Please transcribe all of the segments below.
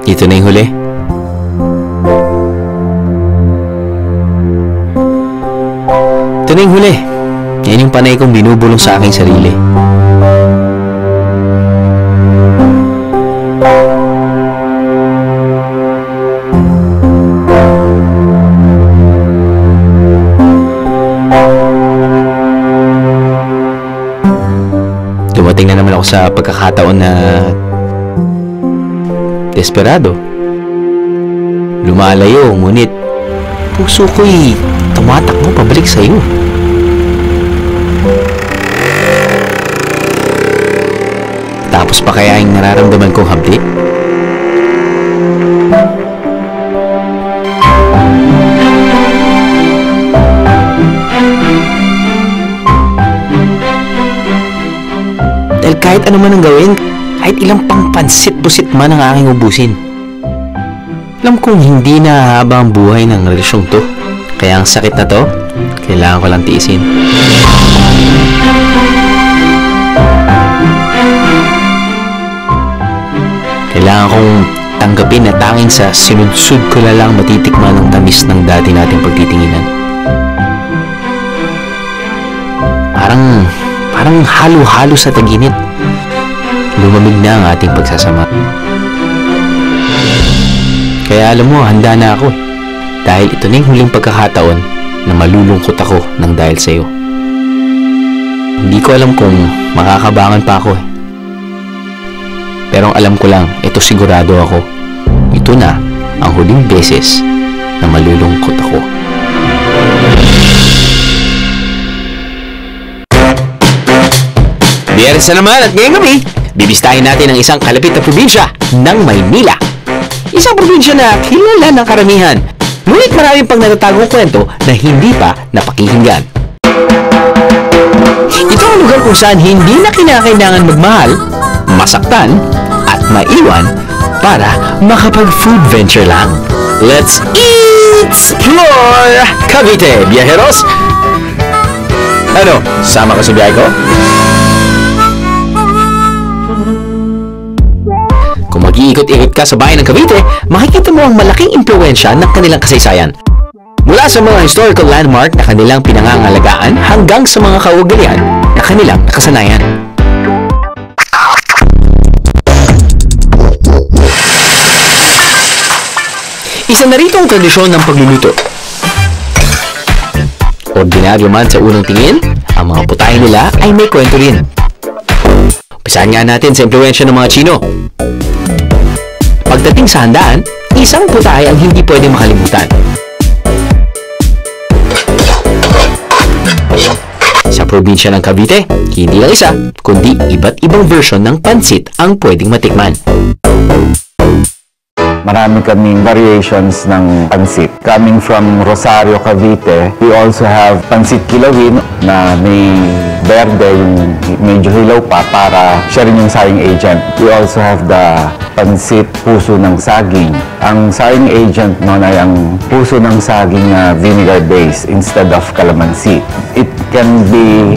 Ito na yung huli. Ito na yung huli. Yan yung panay kong binubulong sa aking sarili. Dumating na naman ako sa pagkakataon na desperado. Lumalayo, ngunit puso ko'y tumatakbo pabalik sa iyo. Tapos pa kaya yung nararamdaman kong hapdi? Dahil kahit ano man ang gawin, kahit ilang pang pansit-pusit man ang aking ubusin, alam kong hindi na haba ang buhay ng relasyong to. Kaya ang sakit na to, kailangan ko lang tiisin. Kailangan kong tanggapin na tanging sa sinudsud ko na lang matitikman ang tamis ng dati nating pagtitinginan. Parang halo-halo sa taginit. Lumamig na ang ating pagsasama. Kaya alam mo, handa na ako. Dahil ito na yung huling pagkakataon na malulungkot ako ng dahil sa'yo. Hindi ko alam kung makakabangan pa ako . Pero ang alam ko lang, ito sigurado ako. Ito na ang huling beses na malulungkot ako. Biyernes na naman at ngayong gabi, bibistahin natin ang isang kalapit na probinsya ng Maynila. Isang probinsya na kilala ng karamihan, ngunit maraming pang natatagong kwento na hindi pa napakinggan. Ito ang lugar kung saan hindi na kinakailangan magmahal, masaktan, at maiwan para makapag-food venture lang. Let's explore Cavite, viajeros! Ano, sama ka sa biyahe ko? Kung mag-iikot-ikot ka sa bayan ng Cavite, makikita mo ang malaking impluwensya ng kanilang kasaysayan. Mula sa mga historical landmark na kanilang pinangangalagaan hanggang sa mga kaugalian na kanilang nakasanayan. Isa na rito ang tradisyon ng pagluluto. Ordinaryo man sa unang tingin, ang mga putahe nila ay may kwento rin. Umpisahan nga natin sa impluwensya ng mga Chino. Pagdating sa handaan, isang putahe ang hindi pwedeng makalimutan. Sa probinsya ng Cavite, hindi lang isa, kundi iba't ibang version ng pansit ang pwedeng matikman. Marami kaming variations ng pansit. Coming from Rosario, Cavite, we also have pansit kilawin na may berde, yung medyo hilaw pa para siya rin yung saing agent. We also have the pansit puso ng saging. Ang saing agent noon ay ang puso ng saging na vinegar base instead of calamansi. It can be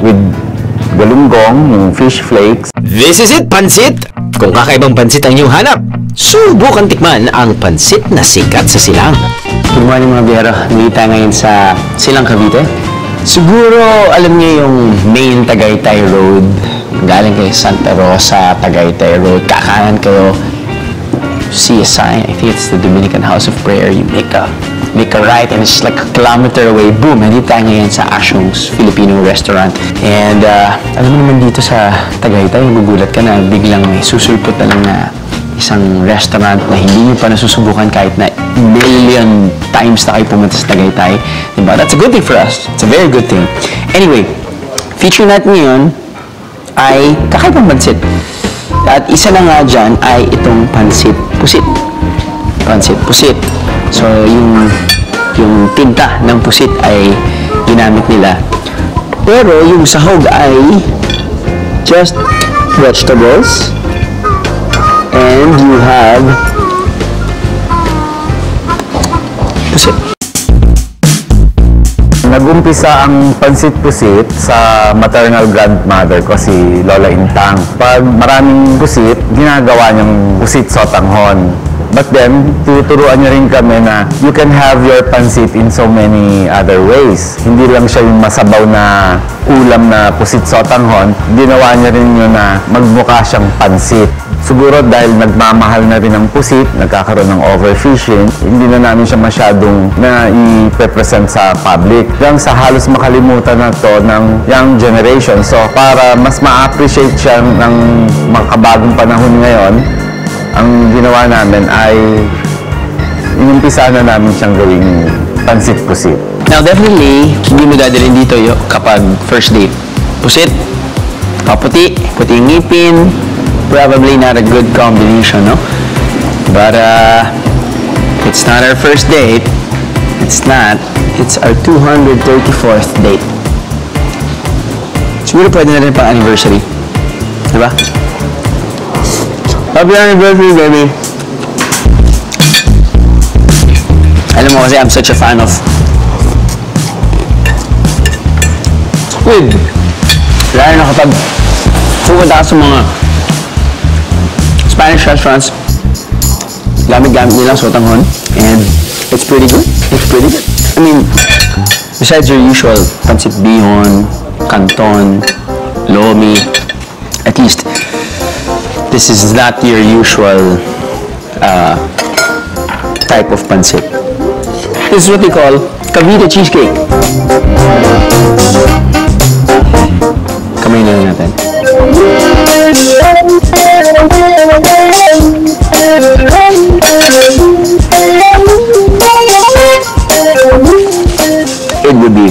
with galunggong, yung fish flakes. This is it, pansit! Kung kakaibang pansit ang iyong hanap, subukan tikman ang pansit na sikat sa Silang. Good morning mga biyero. Nandito ngayon sa Silang, Cavite. Siguro alam niyo yung main Tagaytay Road. Galing kayo Santa Rosa, Tagaytay Road. Kakanan kayo, see a sign. I think it's the Dominican House of Prayer. You make a right and it's like a kilometer away. Boom! Nandito tayo ngayon sa Asyong's Filipino Restaurant. And alam mo naman dito sa Tagaytay, magugulat ka na biglang may susulpot na lang na isang restaurant na hindi nyo pa nasusubukan kahit na million times na kayo pumunta sa Tagaytay. Diba? That's a good thing for us. It's a very good thing. Anyway, feature natin ngayon ay kakaibang pansit. At isa na nga dyan ay itong pansit pusit. Pansit pusit. So, yung tinta ng pusit ay ginamit nila. Pero yung sahog ay just vegetables. And you have pusit. Nag-umpisa ang pansit pusit sa maternal grandmother ko, si Lola Intang. Pag maraming pusit, ginagawa niyang pusit sotanghon. But then, tuturuan niya rin kami na you can have your pansit in so many other ways. Hindi lang siya yung masabaw na ulam na pusit sotanghon, ginawa niya rin yun na magmukha siyang pansit. Siguro dahil nagmamahal na rin ang pusit, nagkakaroon ng overfishing, hindi na namin siya masyadong i-present sa public. Hanggang sa halos makalimutan na to ng young generation. So, para mas ma-appreciate siya ng makabagong panahon ngayon, ang ginawa namin ay inumpisa na namin siyang gawing pansit pusit. Now, definitely, hindi mo dadalhin dito kapag first date. Pusit, kaputi, puti yung ngipin, probably not a good combination, no? But, it's not our first date. It's not. It's our 234th date. Siguro pwede na rin pang anniversary. Diba? Happy anniversary, baby! Alam mo kasi, I'm such a fan of squid. Lalo na kapag pupunta ka sa mga Spanish restaurants, gamit-gamit nilang sotanghon, and it's pretty good. It's pretty good. I mean, besides your usual pancit bihon, canton, lomi, at least this is not your usual type of pancit. This is what they call Cavite cheesecake. Kamay na lang natin. It would be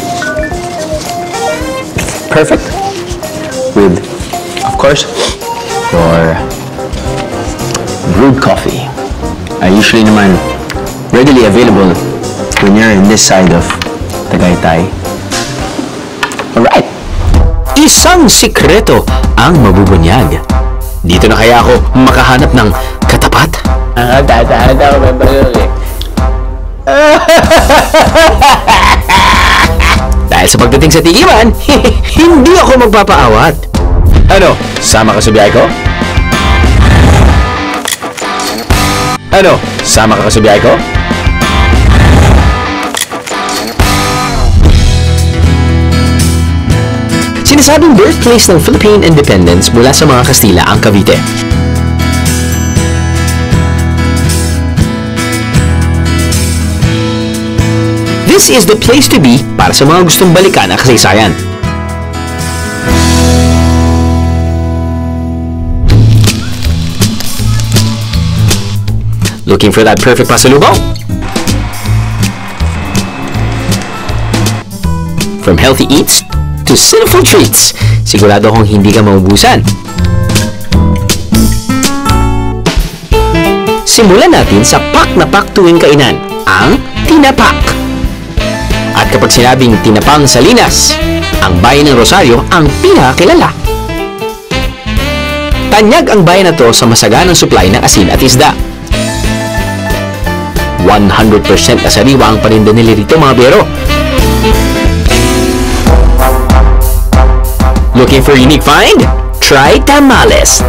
perfect with, of course, your brewed coffee. Usually naman readily available when you're in this side of Tagaytay. Alright! Isang sikreto ang mabubunyag. Dito na kaya ako makahanap ng katapat? Dahil sa pagdating sa tigiman, hindi ako magpapaawat. Ano? Sama ka sa biyahe ko? Ano? Sama ka sa biyahe ko? Sinasabing birthplace ng Philippine independence mula sa mga Kastila ang Cavite. This is the place to be para sa mga gustong balikan ang kasaysayan. Looking for that perfect pasalubong? From healthy eats to sinful treats, sigurado akong hindi ka maubusan. Simulan natin sa pak na pak tuwing kainan, ang tinapak. At kapag sinabing tinapang Salinas, ang bayan ng Rosario ang pinakakilala. Tanyag ang bayan na to sa masaganang supply ng asin at isda. 100% asariwa ang paninda nila rito, mga biyero. Looking for a unique find? Try tamales.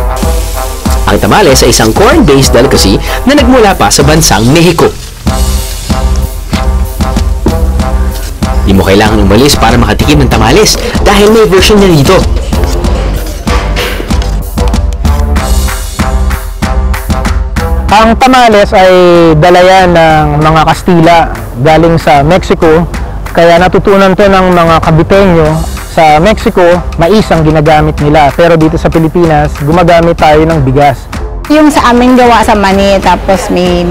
Ang tamales ay isang corn-based delicacy na nagmula pa sa bansang Mexico. Di mo kailangan umalis para makatikim ng tamales dahil may version niya dito. Ang tamales ay dalayan ng mga Kastila galing sa Mexico, kaya natutunan to ng mga Caviteño. Sa Mexico, mais ang ginagamit nila, pero dito sa Pilipinas, gumagamit tayo ng bigas. Yung sa amin gawa sa mani, tapos may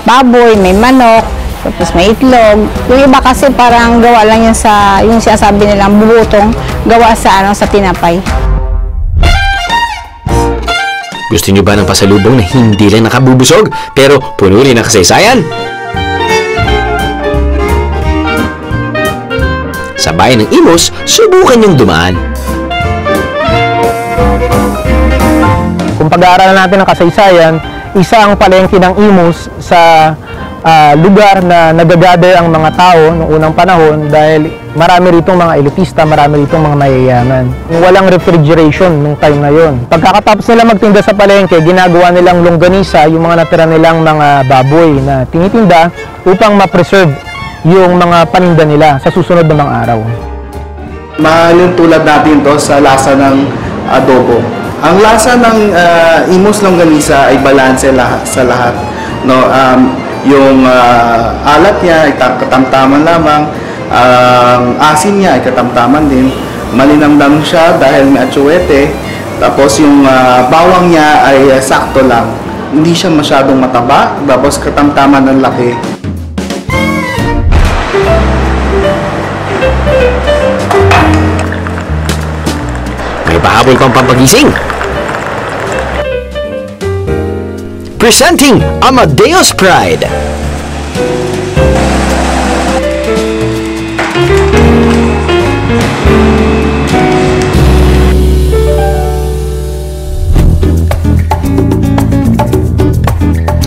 baboy, may manok, tapos may itlog. Yung iba kasi parang gawa lang yan sa, yung sinasabi nilang bubutong, gawa sa sa tinapay. Gusto nyo ba ng pasalubong na hindi lang nakabubusog, pero puno rin ng kasaysayan? Sa bayan ng Imus, subukan yung dumaan. Kung pag-aaralan natin ang kasaysayan, isa ang palengke ng Imus sa lugar na nagagather ang mga tao noong unang panahon dahil marami ritong mga elitista, marami ritong mga mayayaman. Walang refrigeration nung time na yon. Pagkakatapos nila magtinda sa palengke, ginagawa nilang longganisa, yung mga natira nilang mga baboy na tinitinda upang ma-preserve yung mga paninda nila sa susunod na mga araw. Mahalin tulad natin to sa lasa ng adobo. Ang lasa ng Imus longganisa ay balanse sa lahat. No, yung alat niya ay katamtaman lamang, ang asin niya ay katamtaman din. Malinamnam siya dahil may atsuete. Tapos yung bawang niya ay sakto lang. Hindi siya masyadong mataba, tapos katamtaman ng laki. May pahabol pang pampagising. Presenting Amadeus Pride.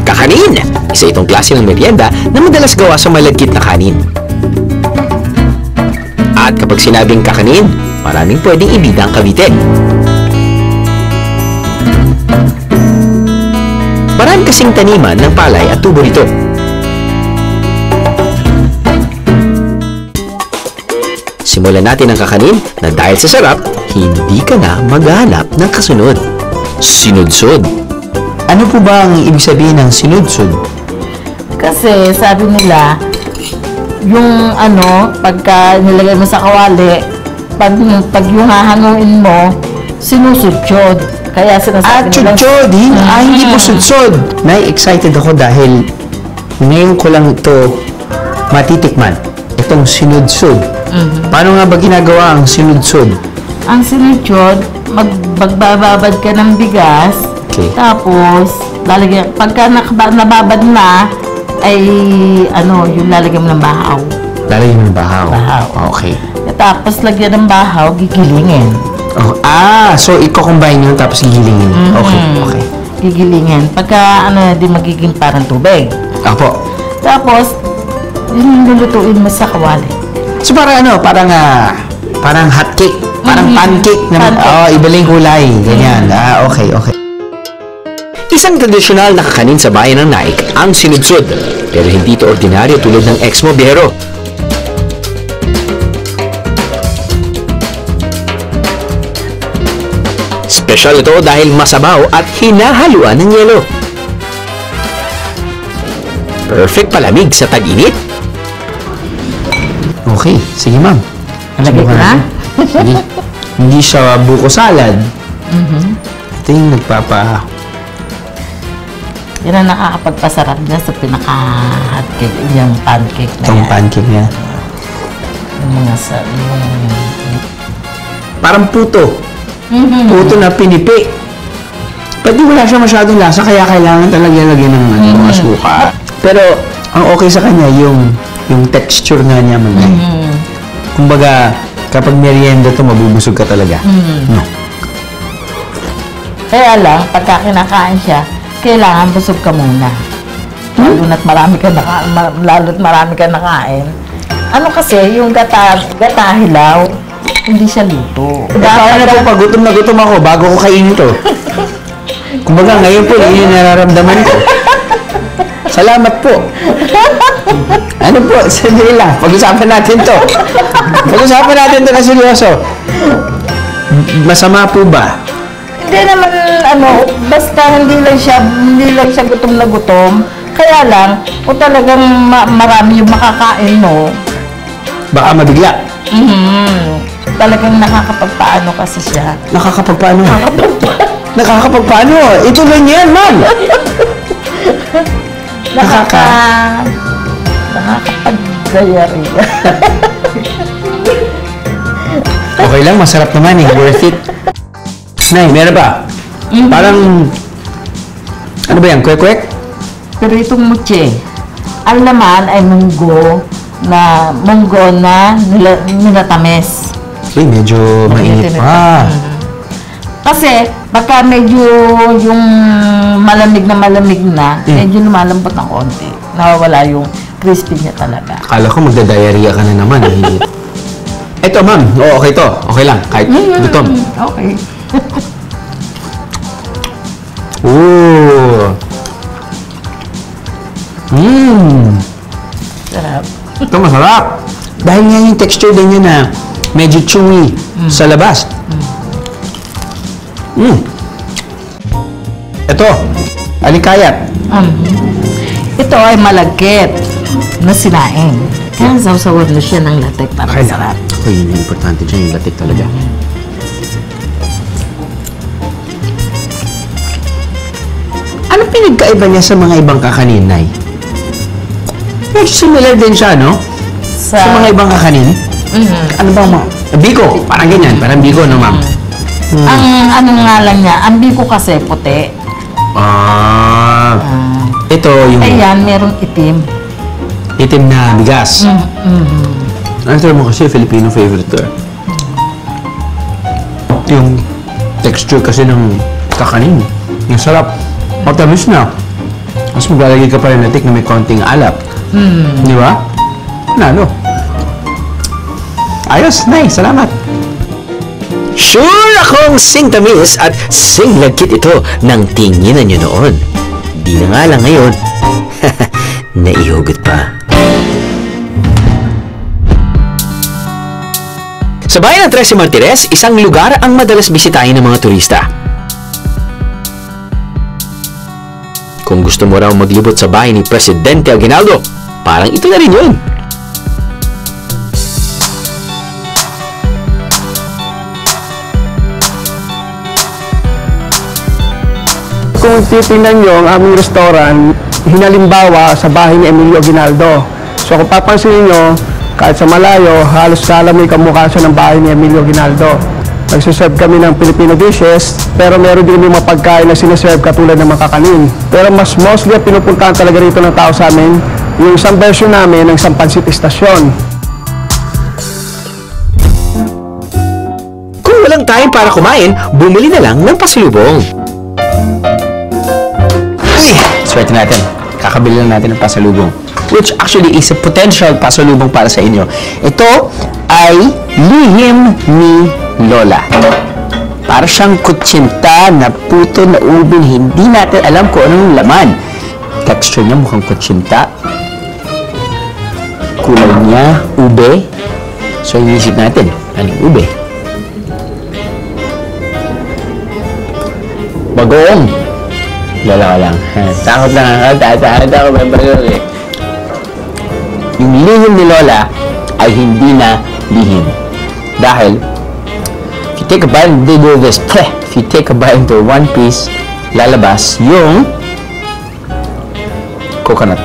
Kakanin! Isa itong klase ng merienda na madalas gawa sa malagkit na kanin. At kapag sinabing kakanin, maraming pwedeng ibida ang Cavite. Marami kasing taniman ng palay at tubo nito. Simulan natin ang kakanin na dahil sa sarap, hindi ka na maghanap ng kasunod. Sinudsod. Ano po ba ang ibig sabihin ng sinudsod? Kasi sabi nila, yung pagka nilagay mo sa kawali, pag yung hahanguin mo, sinusudyod. Kaya sinasabi nila... Chuchod! Hindi po sudsod. Excited ako dahil ngayon ko lang ito matitikman. Itong sinudsod. Paano nga ba ginagawa ang sinudsod? Ang sinudyod, magbababad ka ng bigas, Okay. tapos lalagyan, pagka nababad na, ay yung lalagyan mo ng bahaw. Lalagyan ng bahaw. Bahaw. Okay. Tapos lagyan ng bahaw, gigilingin. Oh, so i-combine yun tapos gigilingin. Okay. Gigilingin. Pagka di magiging parang tubig. Apo. Tapos, yun lulutuin mo sa kawali. So parang hot cake. Parang pancake. Iba lang yung kulay. Ganyan. Okay. Isang tradisyonal na kakanin sa bayan ng Naik ang sinudsod. Pero hindi ito ordinaryo tulad ng Exmo Biyero. Special ito dahil masabaw at hinahaluan ng yelo. Perfect palamig sa tag-init. Okay, sige ma'am. Lagay ko na? Sige. Hindi siya buko salad. Ito yung Yan ang nakakapagpasarap na sa pinaka-hot cake, yung pancake na itong yan. pancake niya. Yung mga Parang puto. Puto na pinipi. Pwede wala siya masyadong lasa, kaya kailangan talaga lagyan ng mga suka. Pero, ang okay sa kanya, yung texture nga niya man. Kumbaga, kapag merienda to, mabubusog ka talaga. No. Kaya lang, pagka kinakain siya, kailangan busog ka muna. Lalo't marami ka nakain. Kasi, yung gata-hilaw, hindi siya luto. Paano po pag gutom na gutom ako bago ko kainin to? Kumbaga ngayon po, yun yung nararamdaman ko. Salamat po. Ano po? Sandali lang. Pag-usapan natin to. Pag-usapan natin to na seryoso. Masama po ba? Hindi naman, basta hindi lang siya gutom na gutom. Kaya lang, kung talagang marami yung makakain mo, Baka mabigla. Talagang nakakapagpaano kasi siya. Nakakapagpaano? Nakakapagpaano? Ito lang yan, ma'am. Nakakapag-diarrhea. Okay lang, masarap naman eh. Worth it. Nay, meron ba? Parang, ano ba yan? Kwek-kwek? Pero itong mutye, ang laman ay munggo na minatamis. Uy, medyo mainit pa. Kasi, baka medyo yung malamig na, medyo lumalambot ng konti. Nawawala yung crispy niya talaga. Akala ko magda-diarrhea ka na naman. Eto, ma'am. Oo, okay to. Okay lang. Kahit gutom. Okay. Ooh. Sarap. Ito masarap. Dahil nga yung texture din yun na medyo chewy sa labas. Ito, alikayat. Ito ay malagkit na sinaing. Kaya sawsawan na siya ng latek para masarap. Ako yun yung importante dyan, yung latik talaga. Ano pinagkaiba niya sa mga ibang kakanin, Nay? Medyo similar din siya, no? Sa mga ibang kakanin? Ano ba mga... Biko, parang ganyan. Parang biko, no, ma'am? Ang ano nga lang niya, ang biko kasi puti. Ito yung Ayan, merong itim. itim na bigas. Ano mo kasi, Filipino favorite to eh. Yung texture kasi ng kakanin. Yung sarap. Matamis na. Mas maglalagay ka pa rin natik na may konting alap. Di ba? Nalo. Ayos, Nay. Salamat. Sure akong sing-tamis at sing-lagkit ito ng tinginan nyo noon. Di na nga lang ngayon. Naihugot pa. Sa bayan ng Trece Martires, isang lugar ang madalas bisitahin ng mga turista. Kung gusto mo raw maglibot sa bahay ni Presidente Aguinaldo, parang ito na rin yun. Kung titingnan nyo ang aming restaurant, hinalimbawa sa bahay ni Emilio Aguinaldo. So kung papansinin nyo, kahit sa malayo, halos sala may kamukha siya ng bahay ni Emilio Aguinaldo. Nagsiserve kami ng Filipino dishes, pero meron din yung mga pagkain na sinaserve katulad ng mga kakanin. Pero mas mostly pinupuntahan talaga rito ng tao sa amin, yung isang version namin ng isang pansit istasyon. Kung walang time para kumain, bumili na lang ng pasalubong. Ay, swerte natin. Kakabili lang natin ng pasalubong. Which actually is a potential pasalubong para sa inyo. Ito ay lihim ni Lola. Para siyang kutsinta na puto na ubing. Hindi natin alam kung anong laman. Texture niya mukhang kutsinta. Kulay niya, ube. So, inisip natin, anong ube? Bagoong. Lola ka lang. Takot lang ako. Takot ako. May bagoong eh. Yung lihim ni Lola ay hindi na lihim. Dahil, if you take a bite and they do this, if you take a bite into one piece, lalabas yung coconut.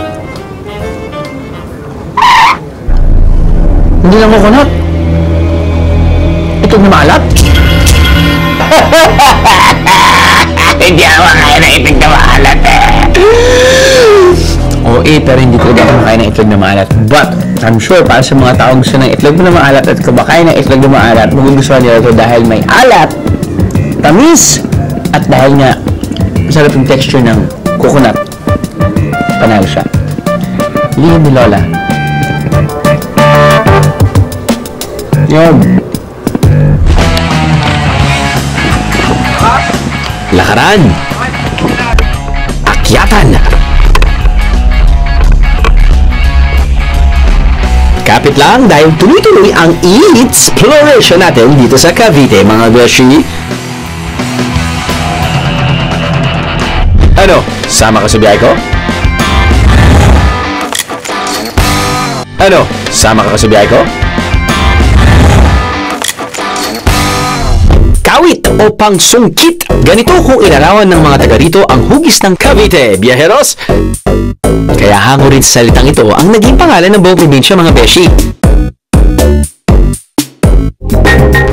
Hindi lang coconut. Ito na maalat. Hindi ako kaya na itig na maalat eh. Oo pero hindi talaga ako makain ng itlog na maalat. But, I'm sure para sa mga taong gusto ng itlog na maalat at kumakain ng itlog na maalat, magugustuhan nila ito dahil may alat, tamis, at dahil nga masarap yung texture ng coconut. Panalo siya. Lihim ni Lola. Yun. Lakaran. Akyatan. Kapit lang dahil tuloy-tuloy ang exploration natin dito sa Cavite, mga beshi. Ano? Sama ka sa biyahe ko? Ano? Sama ka sa biyahe ko? Kawit o pangsungkit. Ganito kung inarawan ng mga taga rito ang hugis ng Cavite, biyaheros. Kaya hango rin sa salitang ito ang naging pangalan ng buong probinsya, mga beshi.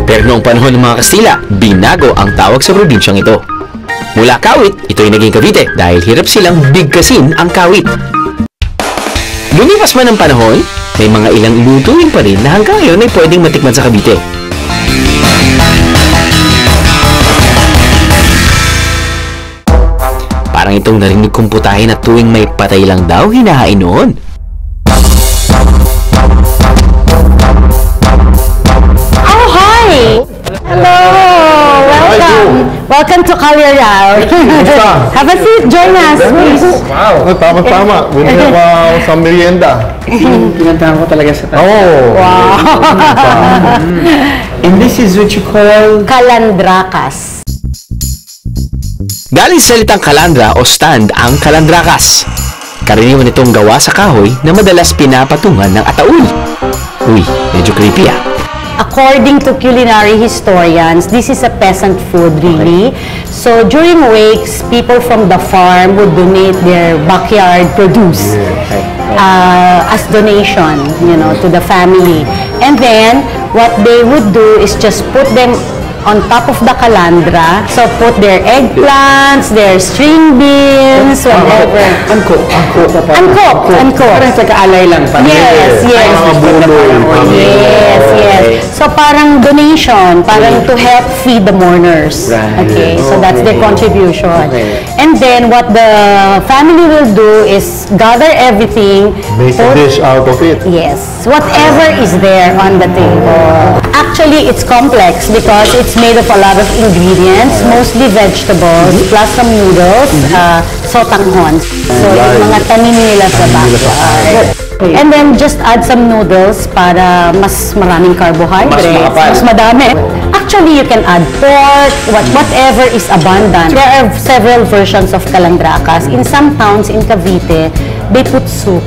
Pero noong panahon ng mga Kastila, binago ang tawag sa probinsyang ito. Mula kawit, ito'y naging Cavite dahil hirap silang bigkasin ang kawit. Lumipas man ang panahon, may mga ilang lutuin pa rin na hanggang ngayon ay pwedeng matikman sa Cavite. Parang itong narinig kong putahe na tuwing may patay lang daw hinahain noon. Oh, hi! Hello! Welcome! Welcome to Calirao. Have a seat. Join us, please. Wow! Tama-tama. We have some merienda. Pinantahan ko talaga sa tayo. Oh! Wow! And this is what you call... Calandracas. Galing sa salitang kalandra o stand ang kalandrakas. Karaniwan itong gawa sa kahoy na madalas pinapatungan ng ataul. Uy, medyo creepy ah. According to culinary historians, this is a peasant food really. So during wakes, people from the farm would donate their backyard produce as donation, you know, to the family. And then what they would do is just put them on top of the calandra. So put their eggplants, their string beans, whatever. Angko. Parang sa kaalay lang. Yes. So parang donation, parang to help feed the mourners. Okay, so that's their contribution. And then what the family will do is gather everything. Make a dish out of it. Yes, whatever is there on the table. Actually, it's complex because it's made of a lot of ingredients, mostly vegetables, plus some noodles, sotanghon. So, yung mga tanim nila sa backyard. And then, just add some noodles para mas maraming carbohydrates. Mas madami. Actually, you can add pork, whatever is abundant. There are several versions of calandracas. In some towns in Cavite, they put soup.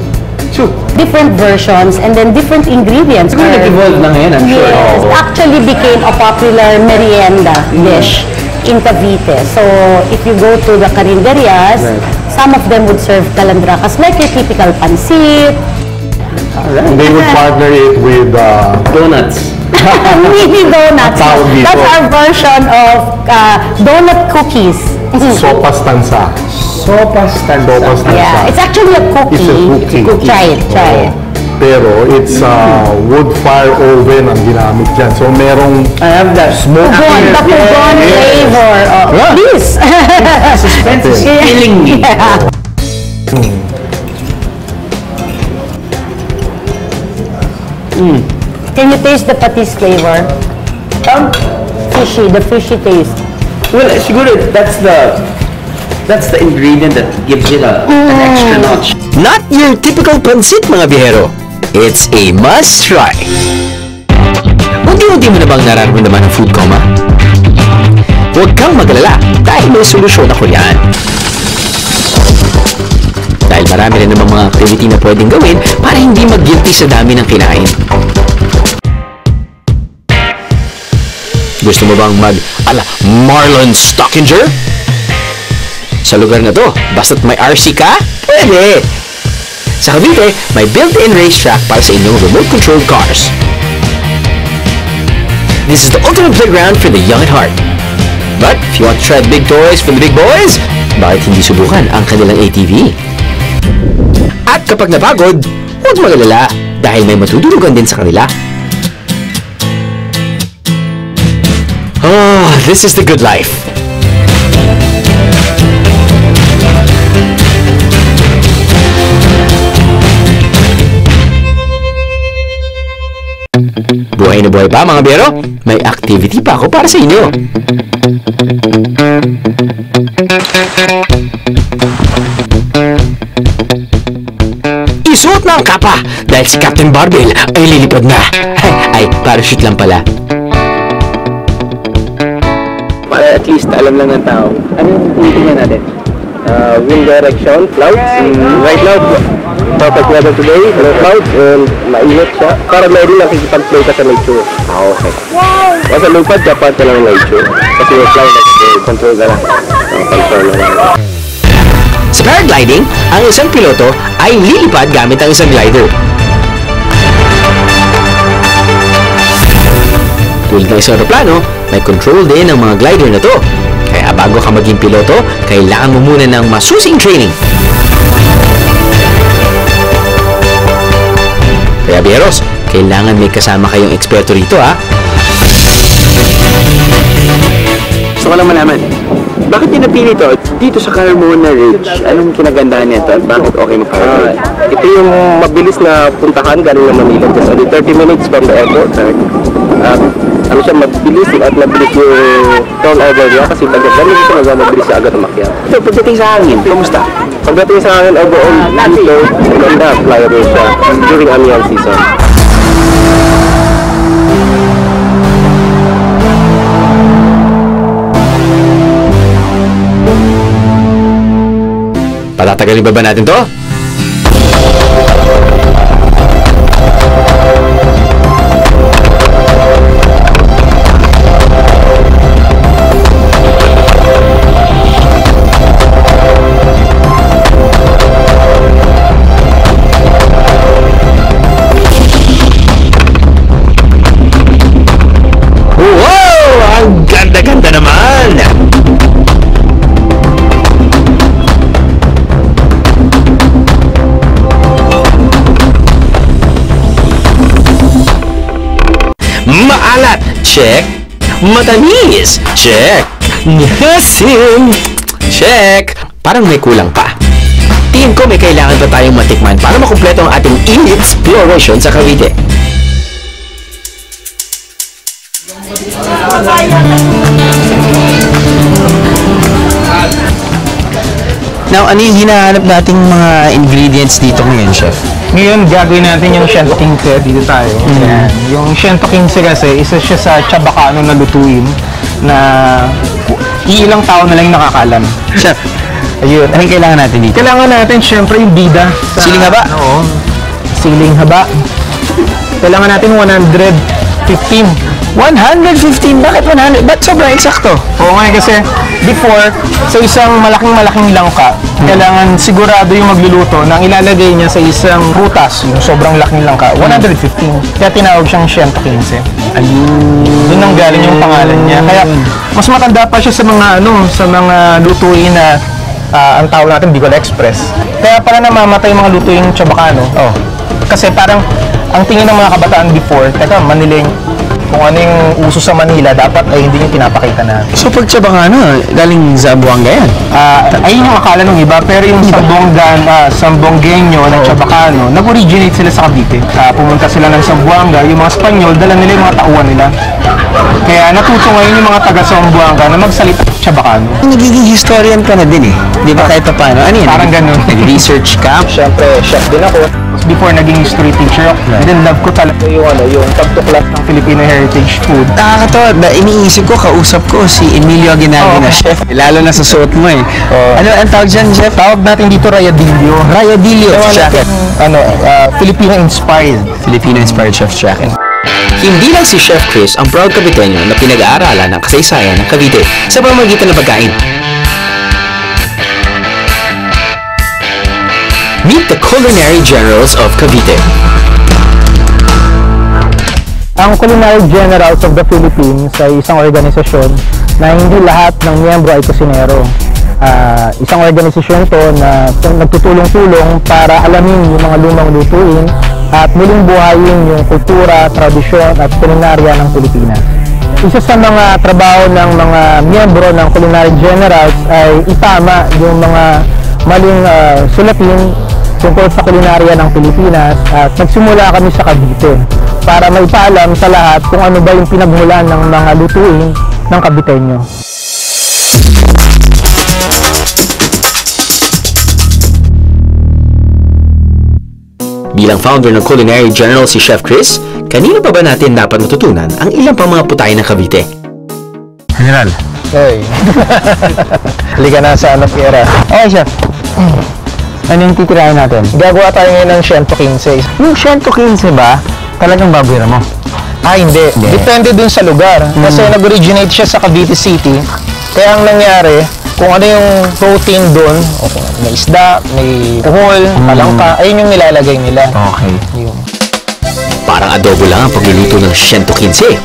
Different versions and then different ingredients. Nag-evolve na ngayon, I'm sure. Yes, it actually became a popular merienda dish in Cavite. So, if you go to the carinderias, some of them would serve calandracas like your typical pansit. And they would partner it with Donuts. Mini donuts. That's our version of donut cookies. sopas tansa. Yeah, it's actually a cookie. It's a cookie. Try it. Pero it's wood fire oven ang ginamit dyan. So merong I have that smoke. The pugon flavor. Oh, please. Suspense is killing me. Can you taste the patis flavor? The fishy taste. Well, siguro that's the ingredient that gives it an extra notch. Not your typical pansit, mga bihero. It's a must-try. Unti-unti mo na bang nararamdaman ng food coma? Huwag kang magalala dahil may solusyon ako yan. Dahil marami rin namang mga activity na pwedeng gawin para hindi mag-guilty sa dami ng kinain. Gusto mo bang mag-ala Marlon Stockinger? Sa lugar na to, basta't may RC ka, pwede! Sa Cavite, may built-in racetrack para sa inyong remote-controlled cars. This is the ultimate playground for the young at heart. But if you want to try big toys for the big boys, bakit hindi subukan ang kanilang ATV? At kapag napagod, huwag magalala dahil may matutulugan din sa kanila. Oh, this is the good life. Buhay na buhay pa, mga biyero. May activity pa ako para sa inyo. Isuot na ang kapa dahil si Captain Barbell ay lilipad na. Ay, parachute lang pala. Para at least alam lang ng tao. Ano yung tinitingnan natin? Wind direction, clouds. Right now, perfect weather today, no clouds, and mainit siya. Para may rin nakikipag-play ka sa nature. Okay. Wow! Once lumipad, dapat ka lang nature. Kasi yung cloud, control ka lang. Control lang. Sa paragliding, ang isang piloto ay lilipad gamit ang isang glider. Tulad ng isang aeroplano, may control din ang mga glider na to. Kaya bago ka maging piloto, kailangan mo muna ng masusing training. Kaya biyeros, kailangan may kasama kayong eksperto rito ha. Gusto ko lang malaman, Bakit niyo napili ito? Dito sa Carmona Ridge, anong kinagandahan nito at bakit okay magpapagawa? Ito yung mabilis na puntahan galing ng Manila. Just only 30 minutes from the airport. Ano siya, mabilis at mabilis yung turnover niya kasi pagdating siya mabilis siya agad umakyat. Ito, pagdating sa hangin, kumusta? Pagdating sa akin, overall dito, maganda, flyable siya during annual season. Patatagalin ba natin to? Wow! Ang ganda-ganda naman! Maalat, check. Matamis, check. Asim, check. Parang may kulang pa. Tingin ko may kailangan pa tayong matikman para makumpleto ang ating exploration sa Cavite. Now, ano yung hinahanap nating mga ingredients dito ngayon, Chef? Ngayon, gagawin natin yung Siento 15 dito tayo. Ayan. Yung Siento 15 kasi, isa siya sa Chabacano na lutuin na iilang tao na lang nakakalam. Chef, Ayun. anong kailangan natin dito? Kailangan natin, syempre, yung bida. Siling haba? Oo. Siling haba. Kailangan natin 115. 115? Bakit 100? Ba't sobrang eksakto? Oo nga kasi before, sa isang malaking langka, kailangan sigurado yung magluluto nang ilalagay niya sa isang prutas, yung sobrang laking langka, 115. Kaya tinawag siyang Siento 15. Doon ang galing yung pangalan niya. Kaya mas matanda pa siya sa mga sa mga lutuin na ang tawag natin Bicol Express. Kaya pala namamatay yung mga lutuin Chabacano. Oh. Kasi parang ang tingin ng mga kabataan before, teka, Maniling, kung ano yung uso sa Manila, dapat ay hindi yung pinapakita na. So pag Chabacano, galing Zamboanga yan? Ayun yung akala ng iba, pero yung Sambongueño ng Chabacano, nag-originate sila sa Cavite. Pumunta sila ng Zamboanga, yung mga Espanyol, dala nila yung mga tauhan nila. Kaya natuto ngayon yung mga taga-Zamboanga na magsalita Chabacano. Nagiging historian ka na din eh. Di ba kahit pa paano? Ano yan? Parang ganun. Nag-research ka? Siyempre, chef din ako. Before naging history teacher, then love ko talaga yung pagtuklas ng Filipino heritage food. Nakakatawa, iniisip ko, kausap ko si Emilio Aguinaldo na chef. Lalo na sa suot mo eh. Ano ang tawag dyan, chef? Tawag natin dito Rayadillo. Rayadillo jacket. Filipino-inspired. Filipino-inspired chef jacket. Hindi lang si Chef Chris ang proud Caviteño na pinag-aaralan ng kasaysayan ng Cavite sa pamamagitan ng pagkain. Meet the Culinary Generals of Cavite. Ang Culinary Generals of the Philippines ay isang organisasyon na hindi lahat ng miyembro ay kusinero. Isang organisasyon to na nagtutulong-tulong para alamin yung mga lumang lutuin at muling buhayin yung kultura, tradisyon at kulinarya ng Pilipinas. Isa sa mga trabaho ng mga miyembro ng Culinary Generals ay itama yung mga maling sulatin tungkol sa kulinarya ng Pilipinas at nagsimula kami sa Cavite para maipaalam sa lahat kung ano ba yung pinagmulan ng mga lutuin ng Caviteño. Bilang founder ng Culinary General si Chef Chris, kanino pa ba natin dapat matutunan ang ilang pang mga putahe ng Cavite? General. Hey. Halika na sa Piera. Okay, Chef. Ano yung titirahin natin? Gagawa tayo ngayon ng Siento 15. Yung Siento 15 ba, talagang baboy mo? Hindi. Depende dun sa lugar. Kasi nag-originate siya sa Cavite City. Kaya ang nangyari, kung ano yung protein dun, may isda, may kuhol, palangka, ayun yung nilalagay nila. Okay. Yun. Parang adobo lang ang pagluluto ng Siento 15.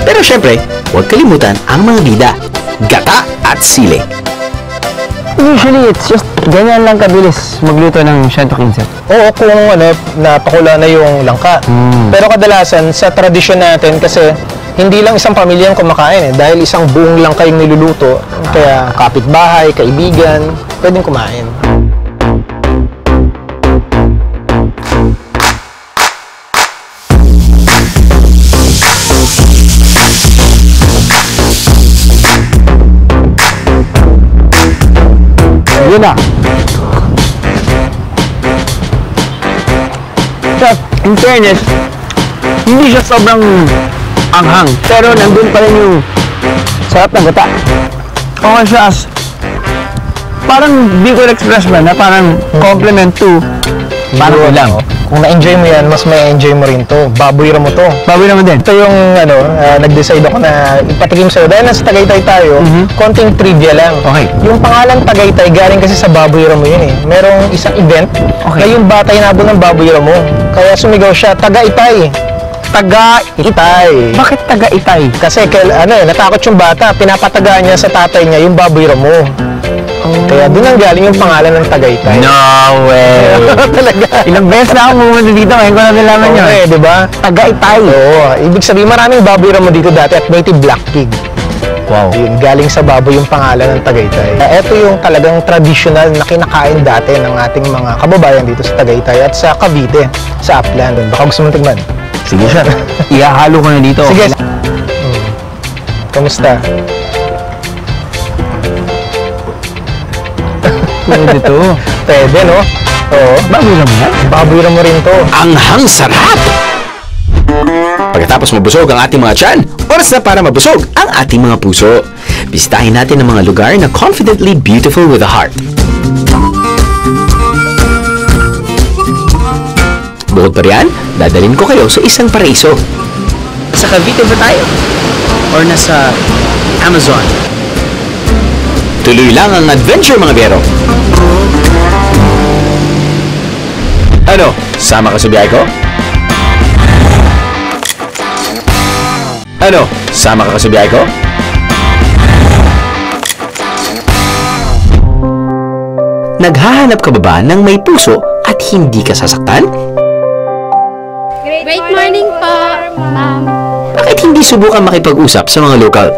Pero syempre, huwag kalimutan ang mga bida, gata at sili. Usually, it's just ganyan lang kabilis magluto ng Siento 15. Oo, kung napakula na yung langka. Pero kadalasan, sa tradisyon natin, kasi hindi lang isang pamilya ang kumakain dahil isang buong lang kayong niluluto. Kaya kapitbahay, kaibigan, pwedeng kumain. Yun na. In fairness, hindi siya sobrang anghang. Pero nandun pa rin yung sarap ng gata. Okay siya as parang di ko express man na parang compliment to parang lang. Kung na-enjoy mo yan, mas may enjoy mo rin to. Baboy mo to. Baboy naman din. Ito yung nag-decide ako na ipatikim sa'yo. Dahil nasa Tagaytay tayo, konting trivia lang. Okay. Yung pangalan Tagaytay, galing kasi sa baboy mo yun eh. Merong isang event na yung bata hinabol ng baboy mo. Kaya sumigaw siya, Tagaytay. Tagaytay. Bakit Tagaytay? Kasi natakot yung bata, pinapatagaan niya sa tatay niya yung baboy mo. Kaya doon ang galing yung pangalan ng Tagaytay. No way! Talaga. Ilang beses na ako pumunta dito, ngayon ko na nalaman yun. Okay, di ba? Tagaytay. Oo. Ibig sabihin, maraming baboy mo dito dati at native black pig. Wow. Yun, galing sa baboy yung pangalan ng Tagaytay. Ito yung talagang traditional na kinakain dati ng ating mga kababayan dito sa Tagaytay at sa Cavite, sa Upland. Baka gusto mong tigman? Sige, sir. Ihahalo ko na dito. Sige. Kamusta? Pwede to. Pwede, no? Oo. Baboy mo yan? Baboy mo rin to. Anghang sarap! Pagkatapos mabusog ang ating mga tiyan, oras na para mabusog ang ating mga puso. Bisitahin natin ang mga lugar na confidently beautiful with a heart. Bukod pa riyan, dadalhin ko kayo sa isang paraiso. Sa Cavite ba tayo? Or nasa Amazon? Tuloy lang ang adventure, mga biyero. Ano? Sama ka sa biyahe ko? Ano? Sama ka sa biyahe ko? Naghahanap ka ba ba ng may puso at hindi ka sasaktan? Great morning po, ma'am. Bakit hindi subukan makipag-usap sa mga lokal?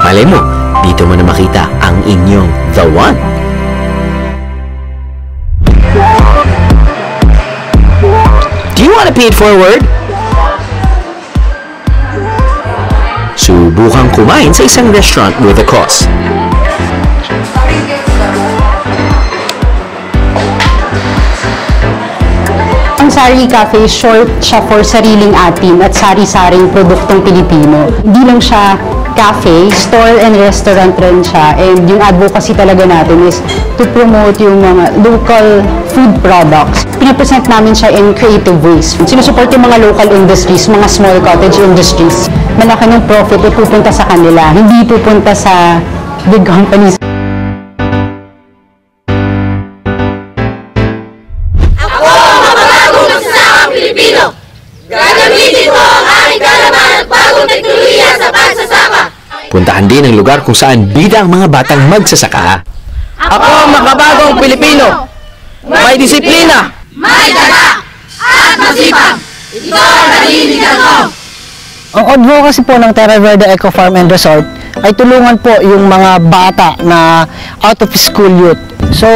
Malay mo, dito mo na makita ang inyong The One. Do you want to pay it forward? Subukang kumain sa isang restaurant with a cost. Ang Sari Cafe, short siya for sariling atin at sari-saring produktong Pilipino. Hindi lang siya cafe, store and restaurant rin siya. And yung advocacy talaga natin is to promote yung mga local food products. Pinapresent namin siya in creative ways. Sinusupport yung mga local industries, mga small cottage industries. Malaki ng profit ay pupunta sa kanila, hindi pupunta sa big companies. Puntahan din ang lugar kung saan bida ang mga batang magsasaka. Ako ang makabagong Pilipino. May disiplina, May daga at masipag. Ito ang naliligan ko. Ang advocacy po ng Terra Verde Eco Farm and Resort ay tulungan po yung mga bata na out of school youth. So,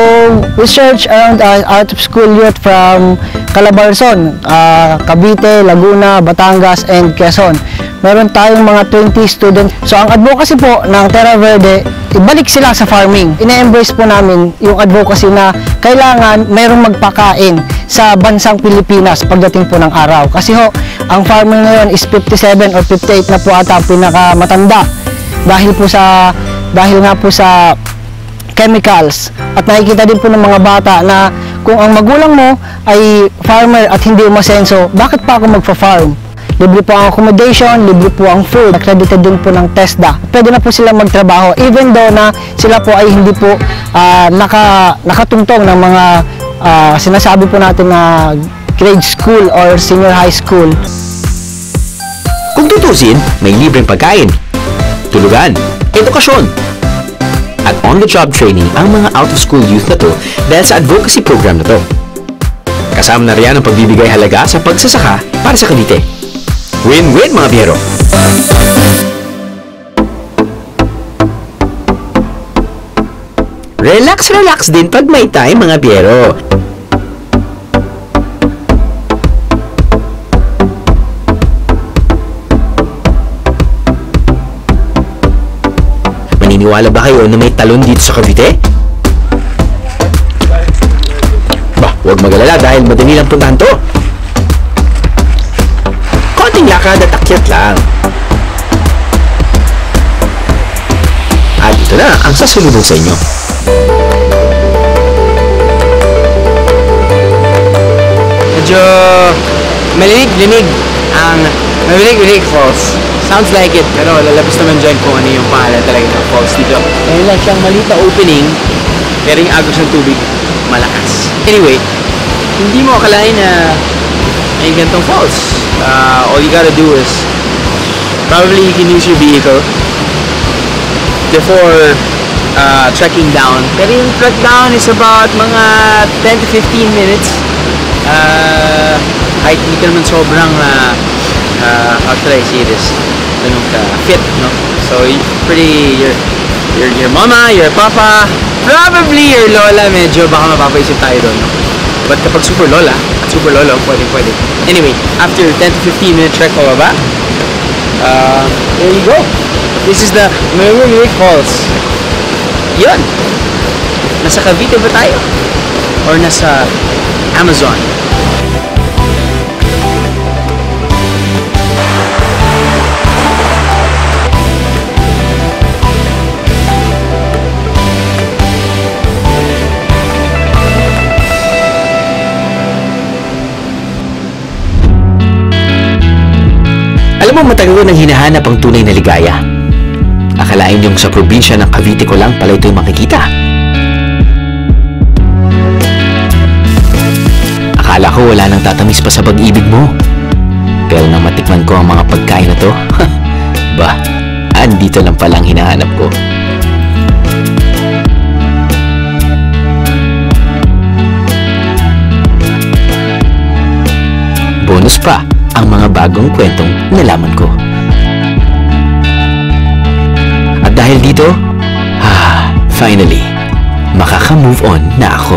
we search around out of school youth from Calabarzon, Cavite, Laguna, Batangas, and Quezon. Meron tayong mga 20 students. So, ang advocacy po ng Terra Verde, ibalik sila sa farming. Ina-embrace po namin yung advocacy na kailangan mayroong magpakain sa bansang Pilipinas pagdating po ng araw. Kasi ho, ang farming ngayon is 57 or 58 na po ata ang pinakamatanda dahil nga po sa chemicals. At nakikita din po ng mga bata na kung ang magulang mo ay farmer at hindi umasenso, bakit pa ako magfa-farm? Libre po ang accommodation, libre po ang food, accredited din po ng TESDA. Pwede na po sila magtrabaho even though na sila po ay hindi po nakatungtong ng mga sinasabi po natin na grade school or senior high school. Kung tutusin, may libreng pagkain, tulugan, edukasyon, at on-the-job training ang mga out-of-school youth na to dahil sa advocacy program na to. Kasama na riyan ang pagbibigay halaga sa pagsasaka para sa Cavite. Win-win mga biyero! Relax din pag may time mga biyero. Maniniwala ba kayo na may talon dito sa Cavite? Bah, huwag mag-alala dahil madali lang puntahan to. Konting lakad at akyat lang. At ito na ang sasalubong sa inyo. Medyo malinig-linig ang Malinig Falls. Sounds like it, pero lalabas naman dyan kung ano yung pangalan talaga ng falls dito. Ngayon lang siyang maliit na opening, pero yung agos ng tubig, malakas. Anyway, hindi mo akalain na may gantong falls. All you gotta do is, probably you can use your vehicle before trekking down. Pero yung trek down is about mga 10 to 15 minutes. Kahit hindi ka naman sobrang how should I say this? Ganun ka fit, no? So your mama, your papa, probably your lola, medyo baka mapapaisip tayo doon, no? But kapag super lola at super lolo, pwede. Anyway, after 10 to 15 minute trek pababa, there you go. This is the Malinig Falls. Yun. Nasa Cavite ba tayo? Or nasa Amazon? Alam mo, matagal ko nang hinahanap ang tunay na ligaya. Akalain yung sa probinsya ng Cavite ko lang pala ito'y makikita. Akala ko wala nang tatamis pa sa pag-ibig mo. Pero nang matikman ko ang mga pagkain na to, bah, andito lang palang hinahanap ko. Bonus pa ang mga bagong kwentong nalaman ko. At dahil dito, finally, makaka-move on na ako.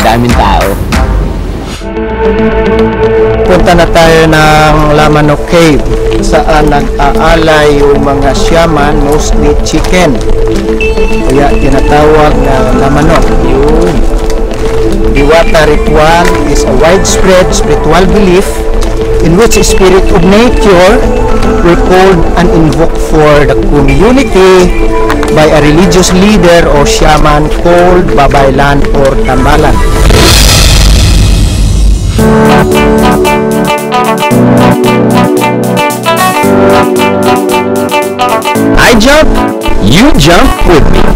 Daming tao. Punta na tayo ng Lamanok Cave, saan nag-aalay yung mga shaman, mostly chicken. Kaya tinatawag na Lamanok. Yun. Diwata ritual is a widespread spiritual belief in which a spirit of nature were called and invoked for the community by a religious leader or shaman called Babaylan or Tambalan. I jump, you jump with me.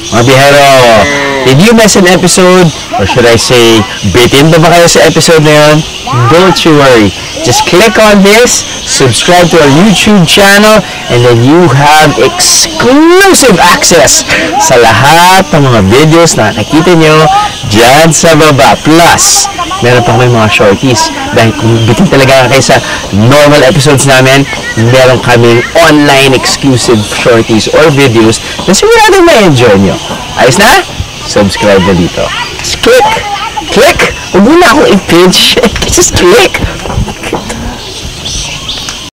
Mga bihero, did you miss an episode? Or should I say, bitin ba kayo sa episode na yun? Don't you worry. Just click on this, subscribe to our YouTube channel, and then you have exclusive access sa lahat ng mga videos na nakikita nyo dyan sa baba. Plus, meron pa kami mga shorties. Dahil kung bitin talaga kayo sa normal episodes namin, meron kaming online exclusive shorties or videos na siguradong ma-enjoy nyo. Ayos na? Subscribe na dito. Just click! Click! Huwag mo na akong i-pinch. Just click!